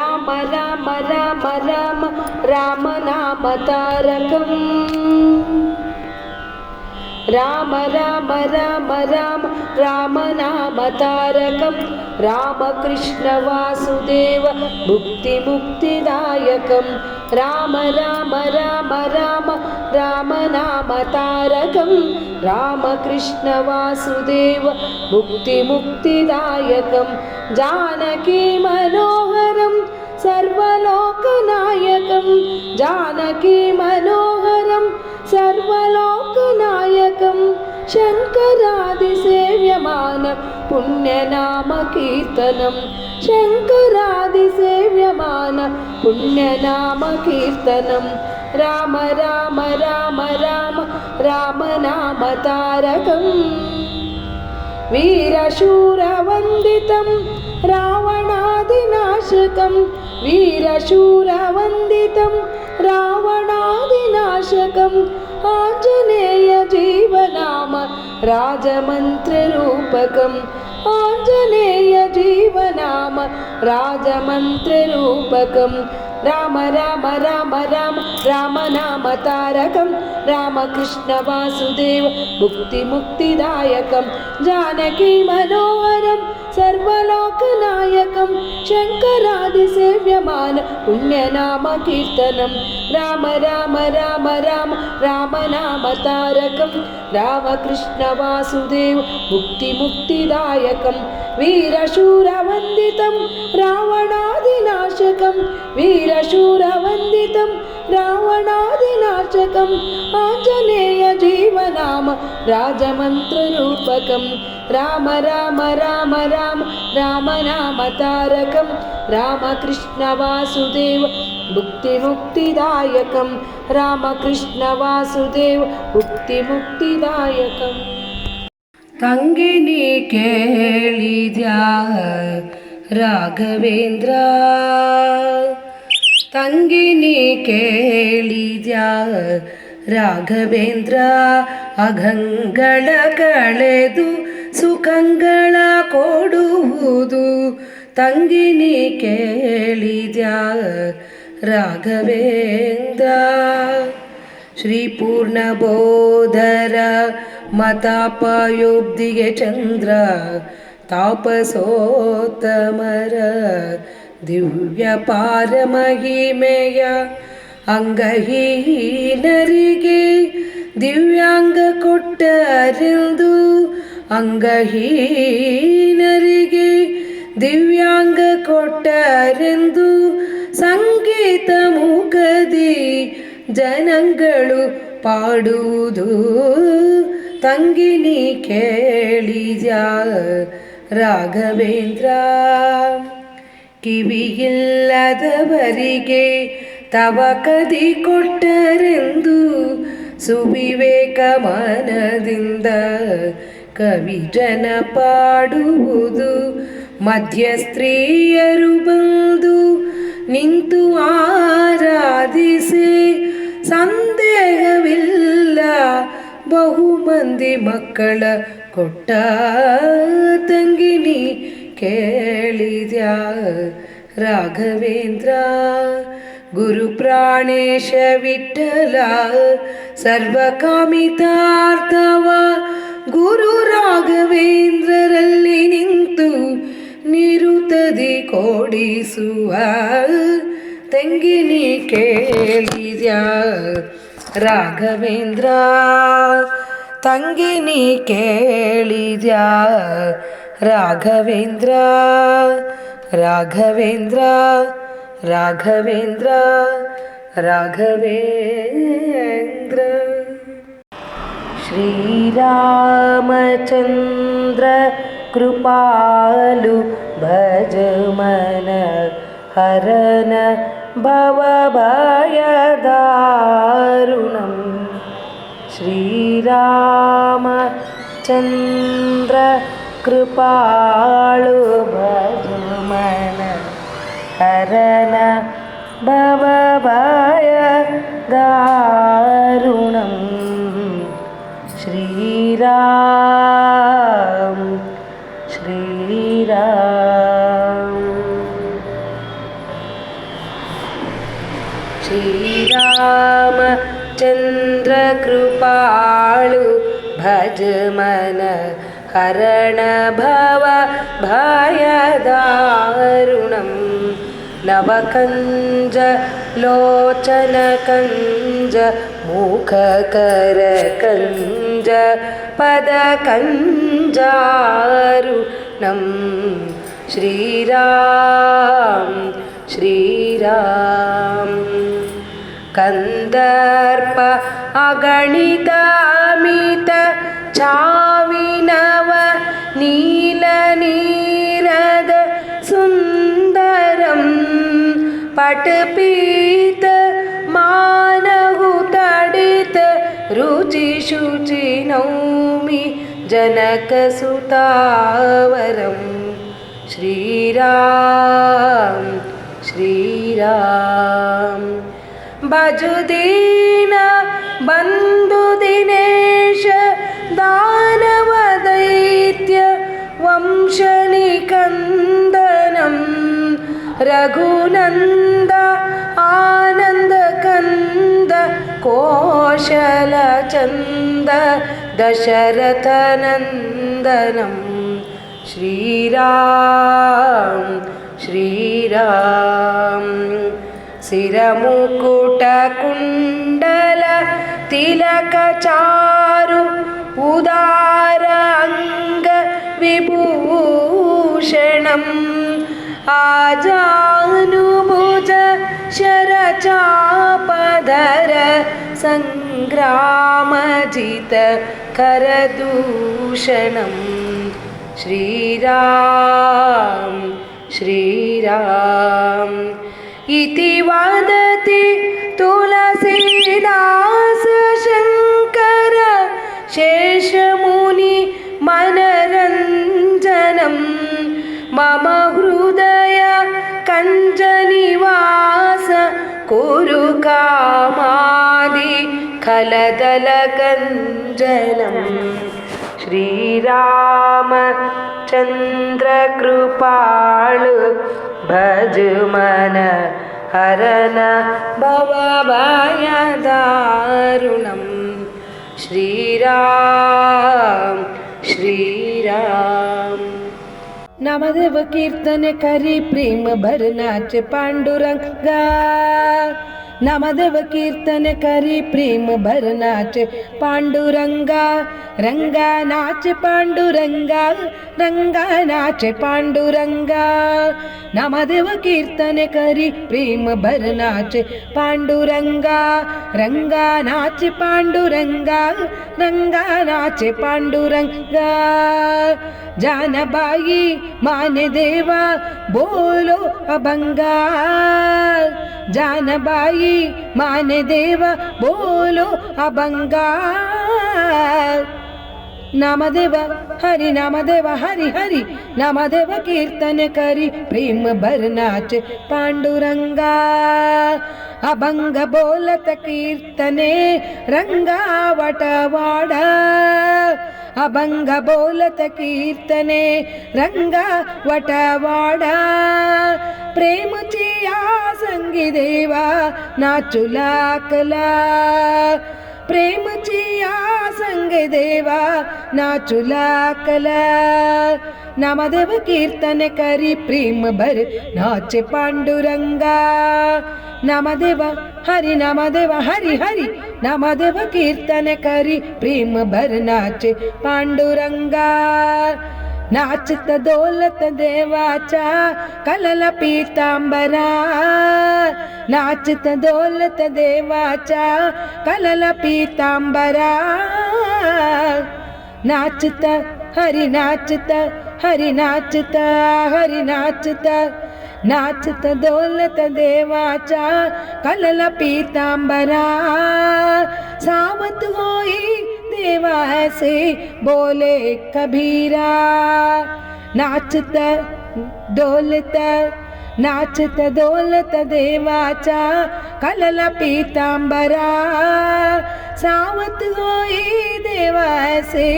రామ రామ రామ రామ రామ నామ తారకం రామ రామ రామ రామ రామ నామ తారకం రామకృష్ణ వాసుదేవ భుక్తి ముక్తిదాయకం రామ రామ రామ రామ రామ నామ తారకం రామకృష్ణ వాసుదేవ భుక్తి ముక్తిదాయకం జానకీ మనోహరం సర్వలోకనాయకం జానకీ మనోహరం సర్వలోకనాయకం శంకరాదిసేవ్యమాన పుణ్యనామ కీర్తనం శంకరాదిసేవ్యమాన పుణ్యనామ కీర్తనం రామ రామ రామ రామ రామ నామ తారకం వీరశూరవందితం రావణాదినాశకం వీరశూరవందితం రావణాదినాశకం ఆంజనేయ జీవనామ రాజమంత్రరూపకం ఆంజనేయ జీవనామ రాజమంత్రరూపకం రామ రామ రామ రామ రామ నామ తారకం రామకృష్ణ వాసుదేవ భుక్తి ముక్తిదాయకం జానకీ మనోహరం సర్వలోకనాయకం శంకరాదిసేవ్యమాన పుణ్యనామ కీర్తనం రామ రామ రామ రామ రామ నామ తారకం రామకృష్ణ వాసుదేవ భుక్తి ముక్తిదాయకం వీరశూరవందితం రావణాదినాశకం వీరశూరవందితం రావణాదినాశకం ఆంజనేయ జీవనామ రాజమంత్రరూపకం రామ రామ రామ రామ రామ నామ తారకం రామకృష్ణ వాసుదేవ భుక్తి ముక్తిదాయకం రామకృష్ణ వాసుదేవ ಭುಕ್ತಿ ಮುಕ್ತಿದಾಯಕಂ ತಂಗಿನಿ ಕೇಳಿದ್ಯಾ ರಾಘವೇಂದ್ರ ತಂಗಿನಿ ಕೇಳಿದ್ಯಾ ರಾಘವೇಂದ್ರ ಅಘಂಗಳ ಕಳೆದು ಸುಖಂಗಳ ಕೊಡುವುದು ತಂಗಿನಿ ಕೇಳಿದ್ಯಾ ರಾಘವೇಂದ್ರ ಶ್ರೀ ಪೂರ್ಣಬೋಧರ ಮತಾಪಯೋಬ್ಧಿಗೆ ಚಂದ್ರ ತಾಪಸೋತ್ತಮರ ದಿವ್ಯ ಪಾರಮಹಿಮೆಯ ಅಂಗಹೀನರಿಗೆ ದಿವ್ಯಾಂಗ ಕೊಟ್ಟರೆಂದು ಅಂಗಹೀನರಿಗೆ ದಿವ್ಯಾಂಗ ಕೊಟ್ಟರೆಂದು ಸಂಗೀತ ಮುಖದಿ ಜನಗಳು ಪಾಡುವುದು ತಂಗಿನಿ ಕೇಳಿದ್ಯಾ ರಾಘವೇಂದ್ರ ಕಿವಿಯಿಲ್ಲದವರಿಗೆ ತವ ಕದಿ ಕೊಟ್ಟರೆಂದು ಸುವಿವೇಕ ಮನದಿಂದ ಕವಿಜನ ಪಾಡುವುದು ಮಧ್ಯಸ್ತ್ರೀಯರು ಬಂದು ನಿಂತು ಆರಾಧಿಸಿ ಸಂದೇಹವಿಲ್ಲ ಬಹುಮಂದಿ ಮಕ್ಕಳ ಕೊಟ್ಟ ತಂಗಿನಿ ಕೇಳಿದ್ಯಾ ರಾಘವೇಂದ್ರ ಗುರು ಪ್ರಾಣೇಶ ವಿಠಲ ಸರ್ವಕಾಮಿತಾರ್ಥವ ಗುರು ರಾಘವೇಂದ್ರರಲ್ಲಿ ನಿಂತು ನಿರುತದಿ ಕೊಡಿಸುವ ತಂಗಿನಿ ಕೇಳಿದ್ಯಾ ರಾಘವೇಂದ್ರ ತಂಗಿನಿ ಕೇಳಿದ್ಯಾ ರಾಘವೇಂದ್ರ ರಾಘವೇಂದ್ರ ರಾಘವೇಂದ್ರ ರಾಘವೇಂದ್ರ ಶ್ರೀರಾಮಚಂದ್ರ ಕೃಪಾಲು ಭಜಮನ ಹರನ ಭವಭಯದಾರುಣಂ ಶ್ರೀರಾಮಚಂದ್ರ ಕೃಪಾಳು ಭಜಮನ ಹರನ ಭವಭಯದಾರುಣಂ ಶ್ರೀರಾಮ ಶ್ರೀರಾಮ श्रीरामचन्द्र कृपाळु भज मन हरण भव भयदारुणम् नवकञ्ज लोचन कञ्ज मुखकरकञ्ज पदकञ्जारुणम् श्रीराम श्रीराम कंदर्प अगणितामित चाविनव नील नीरद सुंदरम पटपीत मानहु तडित रुचि शुचि नौमि जनक सुतावरम् श्रीराम श्रीराम भजुदीन बंधु दिनेश दानव दैत्य वंशनिकंदनम रघुनंद आनंद कंद कौशल चंद दशरथ नंदनम श्रीराम श्रीराम सिरमुकुट कुंडल तिलक चारु उदार अंग विभूषणम आजानुभुज शरचापधर संग्रामजित करदूषणम श्रीराम श्रीराम इति वदति तुलसीदास शंकर शेषमुनि मनरंजनम मम हृदय कंजनिवास कुरु कामादि खलदल कंजनम श्रीराम चंद्र कृपाळु भज मन हरन भव भयदारुणम् श्रीराम श्रीराम नामदेव कीर्तन करी प्रेम भर नाच पांडुरंगा नामदेव कीर्तन करी प्रेम भर नाच पांडुरंगा रंगा नाच पांडुरंगा रंगा नाच पांडुरंगा नामदेव कीर्तन करी प्रेम भर नाच पांडुरंगा रंगा नाच पांडुरंगा रंगा नाच पांडुरंगा जानबाई मान देवा बोलो अभंगा जानबाई मान देवा बोलो अभंगा नामदेव हरि हरि नामदेव कीर्तन करी प्रेम भर नाच पांडुरंगा अभंग बोलत कीर्तने रंगा वटवाड़ा अभंग बोलत कीर्तने रंगा वटवाड़ा प्रेम चिया संगी देवा नाचु लाकला प्रेम चिया संग देवा नाचु लाकला नामदेव कीर्तन करी प्रेम भर नाच पांडुरंगा नामदेव हरि हरि नामदेव कीर्तन करी प्रेम भर नाच पांडुरंगा नाचत दौलत देवाचा कलल पीतांबरा नाचत दौलत देवाचा कलल पीतांबरा नाचत हरि नाचत हरि नाचत हरि नाचत नाचत दौलत देवाचा कलल पीतांबरा सावत होई देवा ऐसे बोले कबीरा नाचत दौलत देवाचा कलल पीतांबरा सावत होई देवा ऐसे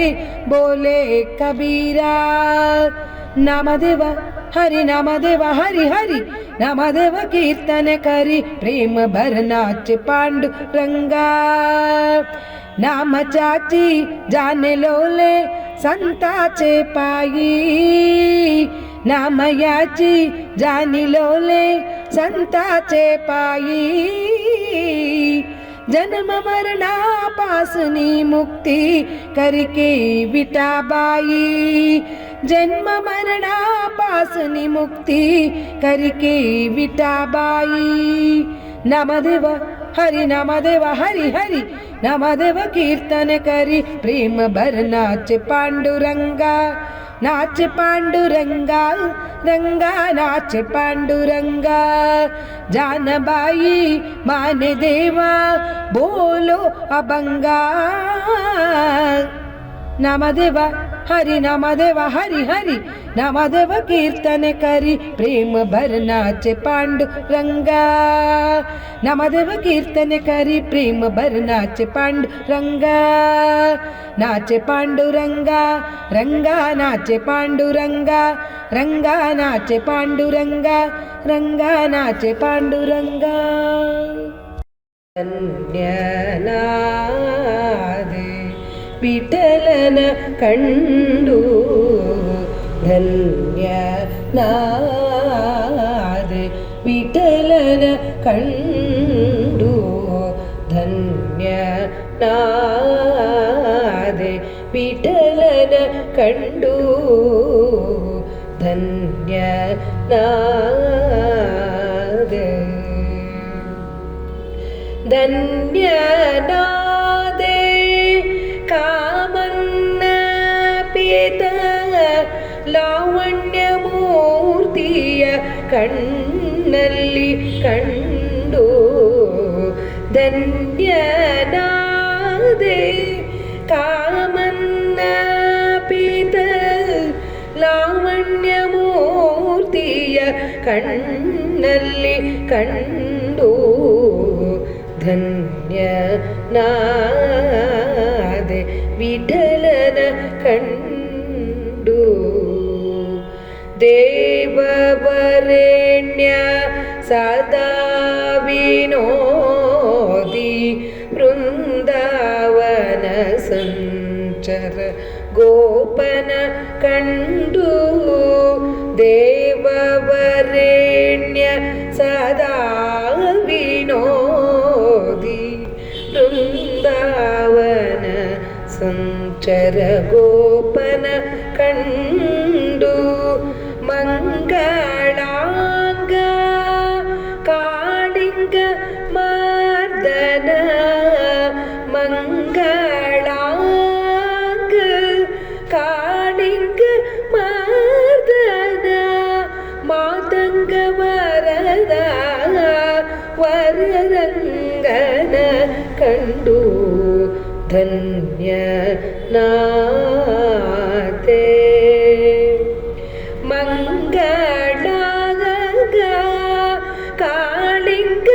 बोले कबीरा नामदेव हरि नामदेव हरि हरि नामदेव कीर्तन करी प्रेम भर नाच पांडुरंगा नाम चाची जाने लोले संताचे पायी नाम याची जानी लोले संताचे पायी जन्म मरणा पासनी मुक्ती करके विठाबाई जन्म मरणा पासनी मुक्ती करके विठाबाई नामदेव हरि नामदेव हरि हरि नामदेव कीर्तन करी प्रेम भर नाच पांडुरंगा नाच पांडुरंगा रंगा नाच पांडुरंगा जानबाई माने देवा बोलो अबंगा नामदेवा हरि नामदेवा हरि हरि नामदेव कीर्तन करी प्रेम भर नाच पांडुरंगा नामदेव कीर्तन करी प्रेम भर नाच पांडुरंगा नाच पांडुरंगा रंगा नाच पांडुरंगा रंगा नाच पांडुरंगा रंगा नाच पांडुरंगा ಧನ್ಯನಾದೆ ವಿಠಲನ ಕಂಡು ಧನ್ಯನಾದೆ ವಿಠಲನ ಕಂಡು ಧನ್ಯನಾದೆ ವಿಠಲನ ಕಂಡು ಧನ್ಯನಾದೆ ಧನ್ಯನಾದೆ ಕಾಮನ್ನ ಪೀತ ಲಾವಣ್ಯ ಮೂರ್ತಿಯ ಕಣ್ಣಲ್ಲಿ ಕಂಡು ಧನ್ಯನಾದೆ ಕಾಮನ್ನ ಪೀತ ಲಾವಣ್ಯ ಮೂರ್ತಿಯ ಕಣ್ಣಲ್ಲಿ ಕಂಡು ಧನ್ಯನಾದೆ ವಿಠಲನ ಕಂಡು ದೇವವರೆಣ್ಯ ಸದಾ ವಿನೋದಿ ಬೃಂದಾವನ ಸಂಚರ ಗೋಪನ ಕಂಡು ದೇವವರೆಣ್ಯ ಸದಾ ವಿನೋದಿ ಬೃಂದಾವನ ಸಂಚರ ಗೋಪನ ಕಂಡು ಮಂಗಳಾಂಗ ಕಾಳಿಂಗ ಮರ್ದನ ಮಂಗಳಾಂಗ ಕಾಳಿಂಗ ಮರ್ದನ ಮಾತಂಗ ವರದ ವರರಂಗನ ಕಂಡು ಧನ್ಯನಾದೆ ಮಂಗಳಾಂಗ ಕಾಳಿಂಗ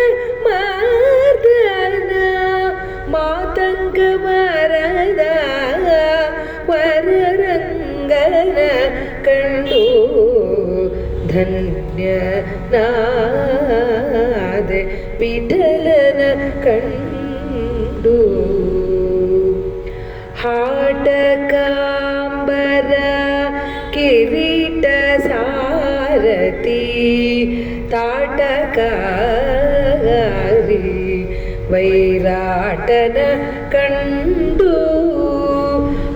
ಮರ್ದನ ಮಾತಂಗ ವರದ ವರರಂಗನ ಕಂಡು ಧನ್ಯನಾದೆ ವಿಠಲನ ಕಂಡು ಹಾಟಕಾಂಬರ ಕಿರೀಟ ಸಾರಥಿ ತಾಟಕಾರಿ ವೈರಾಟನ ಕಂಡು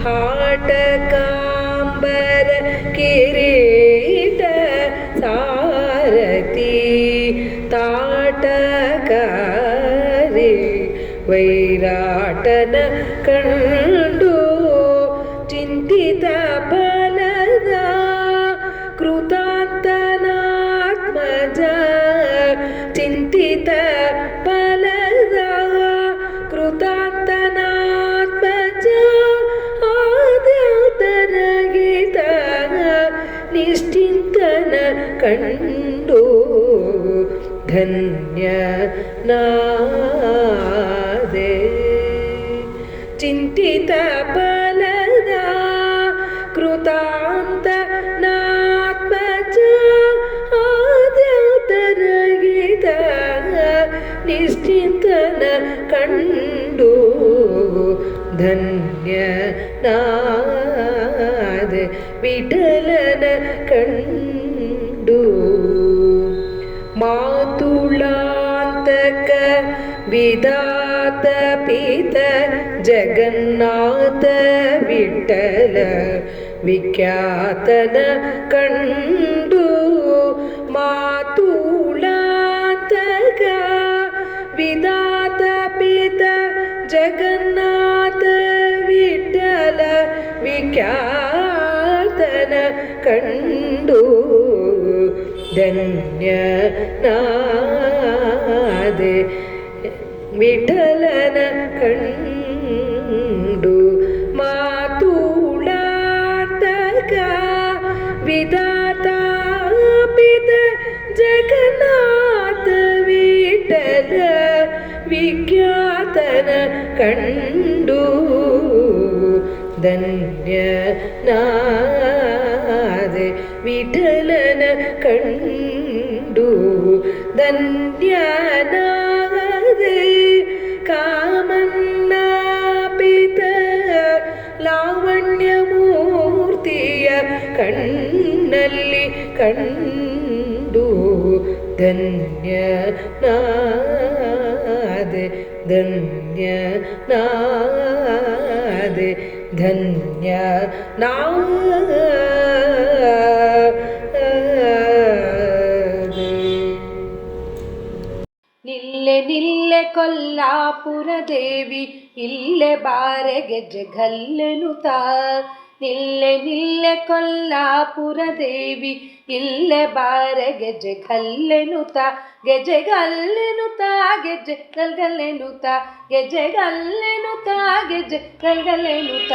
ಹಾಟಕಾಂಬರ ಕಿರೀಟ ಸಾರಥಿ ತಾಟಕಾರಿ ವೈರಾಟನ ಕಂಡು ಚಿಂತಿತ ಫಲದ ಕೃತಾಂತನಾತ್ಮಜ ಚಿಂತಿತ ಫಲದ ಕೃತಾಂತನಾತ್ಮಜ ಆದ್ಯಾತನ ಗೀತ ನಿಶ್ಚಿಂತನ ಕಂಡು ಧನ್ಯನಾದೆ ಚಿಂತಿತ ಫಲದ ಕೃತಾಂತ ನಾತ್ಮಜ ನಿಶ್ಚಿಂತನ ಕಂಡು ಧನ್ಯನಾದೆ ವಿಠಲನ ಕಂಡು. ಮಾತುಳಾಂತಕ ವಿಧಾತ ಪಿತ ಜಗನ್ನಾಥ ವಿಠಲ ವಿಖ್ಯಾತನ ಕಂಡು. ಮಾತುಳಾಂತಕ ವಿಧಾತ ಪಿತ ಜಗನ್ನಾಥ ವಿಠಲ ವಿಖ್ಯಾತನ ಕಂಡು ಧನ್ಯನಾದೆ ವಿಠಲನ ಕಂಡು. ಮಾತುಳಾಂತಕ ವಿಧಾತ ಪಿತ ಜಗನ್ನಾಥ ವಿಠಲ ವಿಖ್ಯಾತನ ಕಂಡು ಧನ್ಯನಾದೆ ವಿಠಲನ ಕಂಡು. ಧನ್ಯನಾದೆ ಕಾಮನ್ನ ಪಿತ ಲಾವಣ್ಯ ಮೂರ್ತಿಯ ಕಣ್ಣಲ್ಲಿ ಕಂಡು ಧನ್ಯನಾದೆ ಧನ್ಯನಾದೆ ಧನ್ಯನಾದೆ. ನಿಲ್ಲೆ ನಿಲ್ಲೆ ಕೊಲ್ಲಾಪುರ ದೇವಿ ಇಲ್ಲೆ ಬಾರೆ ಗೆಜ್ಜೆ ಗಲ್ಲೆನುತ. ನಿಲ್ಲೆ ನಿಲ್ಲೆ ಕೊಲ್ಲಾಪುರ ದೇವಿ ಇಲ್ಲೆ ಬಾರೆ ಗೆಜ್ಜೆ ಗಲ್ಲೆನುತ. ಗೆಜ್ಜೆ ಗಲ್ಲೆನುತ ಗೆಜ್ಜೆ ಗಲ್ಗಲ್ಲೆನುತ ಗೆಜ್ಜೆ ಗಲ್ಲೆನುತ ಗೆಜ್ಜೆ ಗಲ್ಗಲ್ಲೆನುತ.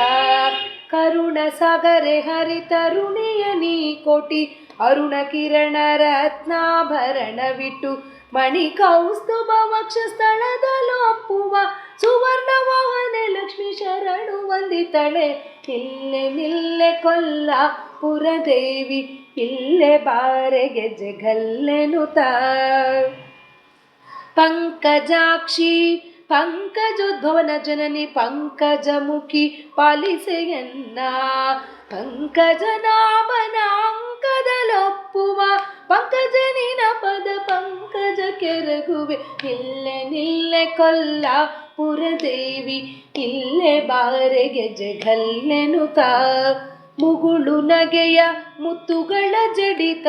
ಕರುಣ ಸಾಗರೆ ಹರಿತರುಣಿಯ ನೀ ಕೋಟಿ ಅರುಣ ಕಿರಣ ರತ್ನಾಭರಣವಿಟ್ಟು ಮಣಿ ಕೌಸ್ತುಭ ವಕ್ಷಸ್ಥಳದಲ್ಲೊಪ್ಪುವ ಸುವರ್ಣ ವಾಹನೆ ಲಕ್ಷ್ಮೀ ಶರಣು ವಂದಿತಳೆ. ಇಲ್ಲೆ ನಿಲ್ಲೆ ಕೊಲ್ಲಾಪುರ ದೇವಿ ಇಲ್ಲೆ ಬಾರೆ ಗೆಜ್ಜೆ ಗಲ್ಲೆನುತ. ಪಂಕಜಾಕ್ಷಿ ಪಂಕಜೋದ್ಭವನ ಜನನಿ ಪಂಕಜಮುಖಿ ಪಾಲಿಸೆಯನ್ನ. ಪಂಕಜನಾಭನ ಅಂಕದಲ್ಲೊಪ್ಪುವ ಪಂಕಜನಿನ ಪದ ಪಂಕಜ ಕೆರಗುವೆ. ಇಲ್ಲೆ ನಿಲ್ಲೆ ಕೊಲ್ಲಾಪುರ ದೇವಿ ಇಲ್ಲೆ ಬಾರೆ ಗೆಜ್ಜೆ ಗಲ್ಲೆನುತ. ಮುಗುಳು ನಗೆಯ ಮುತ್ತುಗಳ ಜಡಿತ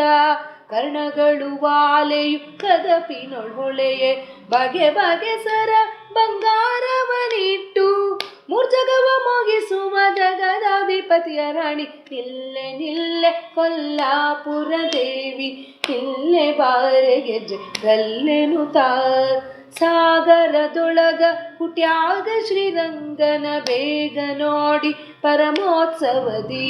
ಕರ್ಣಗಳು ವಾಲೆಯು ಕದಪಿನೊಳೊಳೆಯೇ ಬಗೆ ಬಗೆ ಸರ ಬಂಗಾರವನಿಟ್ಟು ಮೂರ್ಜಗವ ಮುಗಿಸುವ ಜಗದಾಧಿಪತಿಯ ರಾಣಿ. ನಿಲ್ಲೆ ನಿಲ್ಲೆ ಕೊಲ್ಲಾಪುರ ದೇವಿ ಇಲ್ಲೆ ಬಾರೆ ಗೆಜ್ಜೆ ಗಲ್ಲೆನುತ. ಸಾಗರದೊಳಗ ಹುಟ್ಯಾಗ ಶ್ರೀರಂಗನ ಬೇಗ ನೋಡಿ ಪರಮೋತ್ಸವದಿ.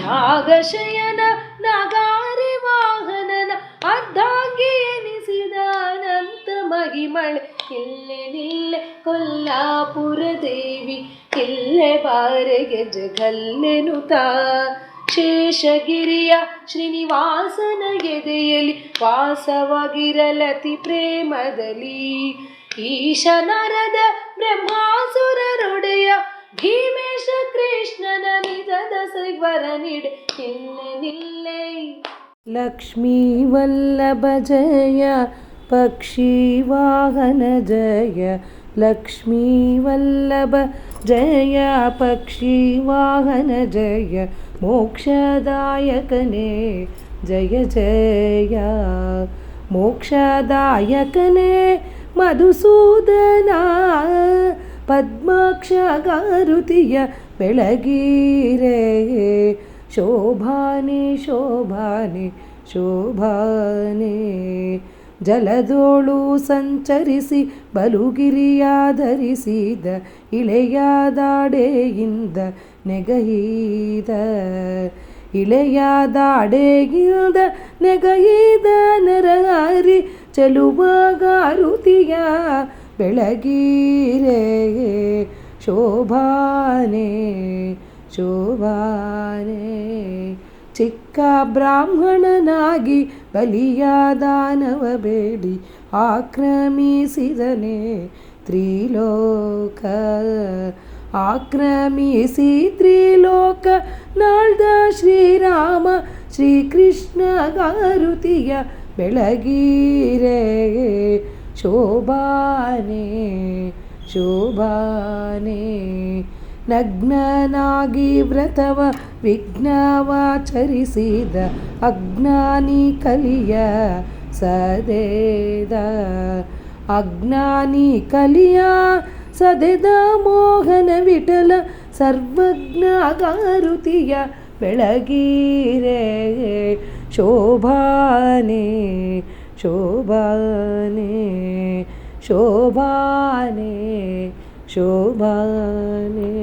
ನಾಗಶಯನ ನಾಗಾರಿ ವಾಹನನ ಅರ್ಧಾಂಗಿ ಎನಿಸಿದ ಅನಂತ ಮಹಿಮಳೆ. ಇಲ್ಲೆ ನಿಲ್ಲೆ ಕೊಲ್ಲಾಪುರ ದೇವಿ ಇಲ್ಲೆ ಬಾರೆ ಗೆಜ್ಜೆ ಗಲ್ಲೆನುತ. ಶೇಷಗಿರಿಯ ಶ್ರೀನಿವಾಸನ ಎದೆಯಲ್ಲಿ ವಾಸವಾಗಿರಲತಿ ಪ್ರೇಮದಲ್ಲಿ. ಈಶನರದ ಬ್ರಹ್ಮಾಸುರರೊಡೆಯ ಭೀಮೇಶ ಕೃಷ್ಣನ ನಿಜದ ಶ್ರೀವರ ನೀಡೆ. ನಿಲ್ಲೆ ನಿಲ್ಲೆ ಲಕ್ಷ್ಮೀ ವಲ್ಲಭ ಜಯ ಪಕ್ಷಿ ವಾಹನ ಜಯ. ಲಕ್ಷ್ಮೀ ವಲ್ಲಭ ಜಯ ಪಕ್ಷಿ ವಾಹನ ಜಯ. ಮೋಕ್ಷದಾಯಕನೇ ಜಯ ಜಯ. ಮೋಕ್ಷದಾಯಕನೇ ಮಧುಸೂದನ ಪದ್ಮಾಕ್ಷ ಗಾರುತಿಯ ಬೆಳಗೀರೆ. ಶೋಭಾನೆ ಶೋಭಾನೆ ಶೋಭಾನೆ. ಜಲದೋಳು ಸಂಚರಿಸಿ ಬಲುಗಿರಿಯಾಧರಿಸಿದ ಇಳೆಯಾದಾಡೆಯಿಂದ ನೆಗೈದ. ಇಳೆಯಾದಾಡೆಯಿಂದ ನೆಗೈದ ನರಹರಿ ಚೆಲುವಗಾರುತಿಯ ಬೆಳಗೀರೆ. ಶೋಭಾನೆ ಶೋಭಾನೆ. ಚಿಕ್ಕ ಬ್ರಾಹ್ಮಣನಾಗಿ ಬಲಿಯ ದಾನವ ಬೇಡಿ ಆಕ್ರಮಿಸಿದನೆ ತ್ರಿಲೋಕ. ಆಕ್ರಮಿಸಿ ತ್ರಿಲೋಕ ನಾಳ್ದ ಶ್ರೀರಾಮ ಶ್ರೀಕೃಷ್ಣ ಗಾರುತಿಯ ಬೆಳಗೀರೆ ಶೋಭಾನೆ ಶೋಭಾನೆ. ನಗ್ನನಾಗಿ ವ್ರತವ ವಿಘ್ನವಾಚರಿಸಿದ ಅಜ್ಞಾನಿ ಕಲಿಯ ಸದೆದ. ಅಜ್ಞಾನಿ ಕಲಿಯ ಸದೆದ ಮೋಹನ ವಿಠಲ ಸರ್ವಜ್ಞ ಗಾರುತಿಯ ಬೆಳಗೀರೆ ಶೋಭಾನೆ ಶೋಭಾನೆ ಶೋಭಾನೆ ಶೋಭಾನೆ.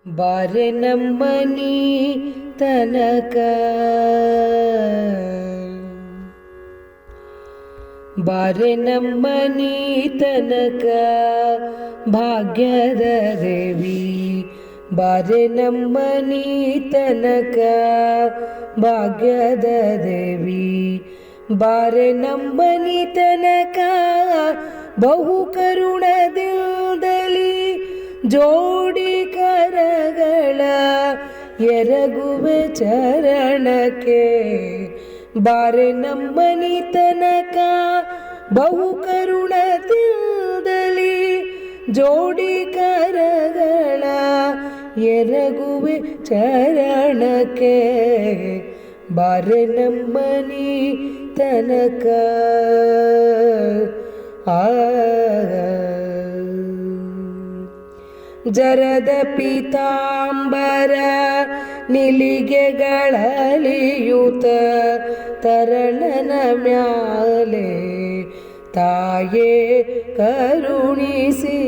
ಬಾರೆ ನಮ್ಮನಿ ತನಕ ಬಾರೆ ನಮ್ಮನಿ ತನಕ ಭಾಗ್ಯದ ದೇವಿ. ಬಾರೆ ನಮ್ಮನಿ ತನಕ ಭಾಗ್ಯದ ದೇವಿ. ಬಾರೆ ನಮ್ಮನಿ ತನಕ ಬಹು ಕರುಣದಿಂದಲಿ ಜೋಡಿ ಕರಗಳ ಎರಗುವೆ ಚರಣಕ್ಕೆ. ಬಾರೆ ನಮ್ಮನಿ ತನಕ ಬಹು ಕರುಣದಿಂದಲಿ ಜೋಡಿ ಕರಗಳ ಎರಗುವೆ ಚರಣಕ್ಕೆ. ಬಾರೆ ನಮ್ಮನಿ ತನಕ ಜರದ ಪೀತಾಂಬರ ನಿಲಿಗೆಗಳಲಿಯೂತ ತರಳನ ಮ್ಯಾಲೆ ತಾಯೇ ಕರುಣಿಸಿ.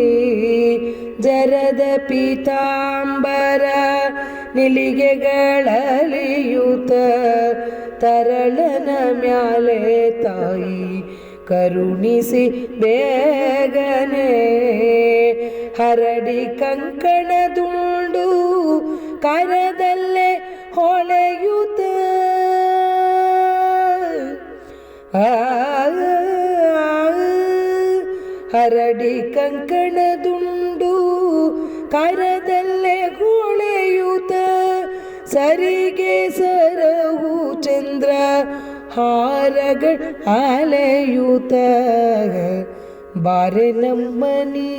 ಜರದ ಪೀತಾಂಬರ ನಿಲಿಗೆಗಳಲಿಯೂತ ತರಳನ ಮ್ಯಾಲೆ ತಾಯಿ ಕರುಣಿಸಿ ಬೇಗನೆ. ಹರಡಿ ಕಂಕಣದುಂಡು ಕರದಲ್ಲೇ ಹೊಳೆಯುತ್ತ ಹರಡಿ ಕಂಕಣದುಂಡು ಕರದಲ್ಲೇ ಹೊಳೆಯುತ್ತ ಸರಿಗೆ ಸರವು ಚಂದ್ರ ಹಾರಗಳ ಅಲೆಯೂತ. ಬಾರೆ ನಮ್ಮನಿ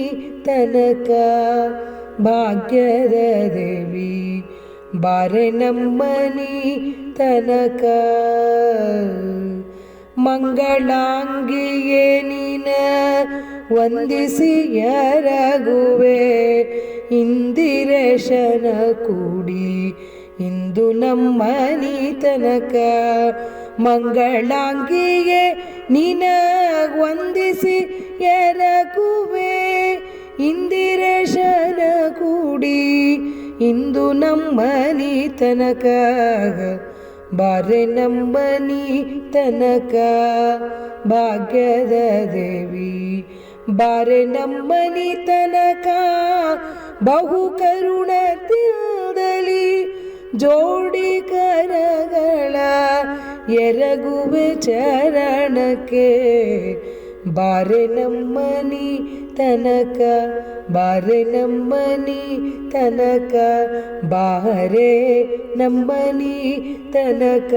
ತನಕ ಭಾಗ್ಯದ ದೇವಿ. ಬಾರೆ ನಮ್ಮನಿ ತನಕ ಮಂಗಳಾಂಗಿಯೇ ನೀನ ವಂದಿಸಿ ಎರಗುವೆ. ಇಂದಿರೇಶನ ಕೂಡಿ ಇಂದು ನಮ್ಮನಿ ತನಕ. ಮಂಗಳಾಂಗಿಯೇ ನಿನ ವಂದಿಸಿ ಎರಗುವೆ. ಇಂದಿರೇಶನ ಕೂಡಿ ಇಂದು ನಮ್ಮನಿ ತನಕ. ಬಾರೆ ನಮ್ಮನಿ ತನಕ ಭಾಗ್ಯದ ದೇವಿ. ಬಾರೆ ನಮ್ಮನಿ ತನಕ ಬಹು ಕರುಣದಿಂದಲಿ ಜೋಡಿ ಕರಗಳ ಎರಗುವೆ ಚರಣಕ್ಕೆ. ಬಾರೆ ನಮ್ಮನಿ ತನಕ ಬಾರೆ ನಮ್ಮನಿ ತನಕ ಬಾರೆ ನಮ್ಮನಿ ತನಕ.